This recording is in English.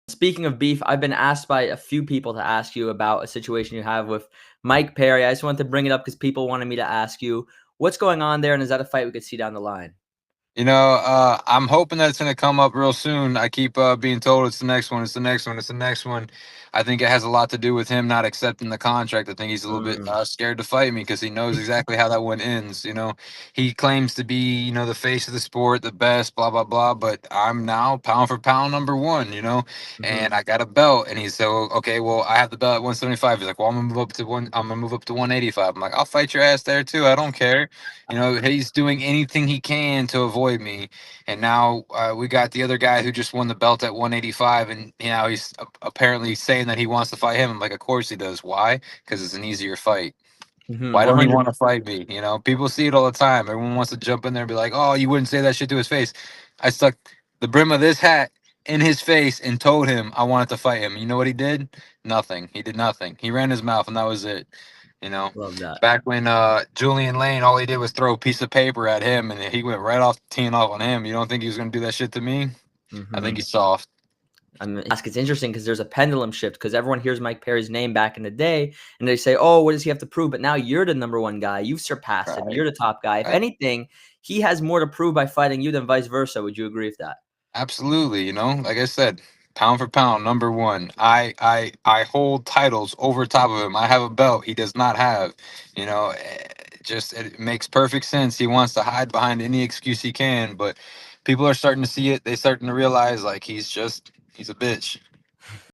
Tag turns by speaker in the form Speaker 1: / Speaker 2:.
Speaker 1: Speaking of beef, I've been asked by a few people to ask you about a situation you have with Mike Perry. I just wanted to bring it up because people wanted me to ask you what's going on there, and is that a fight we could see down the line?
Speaker 2: I'm hoping that it's going to come up real soon. I keep being told it's the next one, it's the next one, it's the next one. I think it has a lot to do with him not accepting the contract. I think he's a little bit
Speaker 1: Mm,
Speaker 2: scared to fight me because he knows exactly how that one ends. He claims to be, the face of the sport, the best, blah, blah, blah. But I'm now pound for pound number one, and
Speaker 1: mhm,
Speaker 2: I got a belt. And he's so, okay, well, I have the belt at 175. He's like, well, I'm going to move up to 185. I'm like, I'll fight your ass there too. I don't care. He's doing anything he can to avoid me. And now we got the other guy who just won the belt at 185, and he's apparently saying that he wants to fight him. I'm like, of course he does. Why? Because it's an easier fight.
Speaker 1: mhm,
Speaker 2: Why don't he want
Speaker 1: 100.
Speaker 2: to fight me? People see it all the time. Everyone wants to jump in there and be like, "Oh, you wouldn't say that shit to his face." I stuck the brim of this hat in his face and told him I wanted to fight him. You know what he did? Nothing. He did nothing. He ran his mouth, and that was it. You know,
Speaker 1: Love that.
Speaker 2: back when Julian Lane, all he did was throw a piece of paper at him, and he went right off teeing off on him. You don't think he was going to do that shit to me? I think
Speaker 1: Mhm.
Speaker 2: he's soft.
Speaker 1: It's interesting because there's a pendulum shift because everyone hears Mike Perry's name back in the day and they say, "Oh, what does he have to prove?" But now you're the number one guy. You've surpassed him.
Speaker 2: Right.
Speaker 1: You're the top guy. If
Speaker 2: Right.
Speaker 1: anything, he has more to prove by fighting you than vice versa. Would you agree with that?
Speaker 2: Absolutely, like I said, pound for pound, number one. I hold titles over top of him. I have a belt he does not have. Just it makes perfect sense. He wants to hide behind any excuse he can, but people are starting to see it. They're starting to realize like he's a bitch.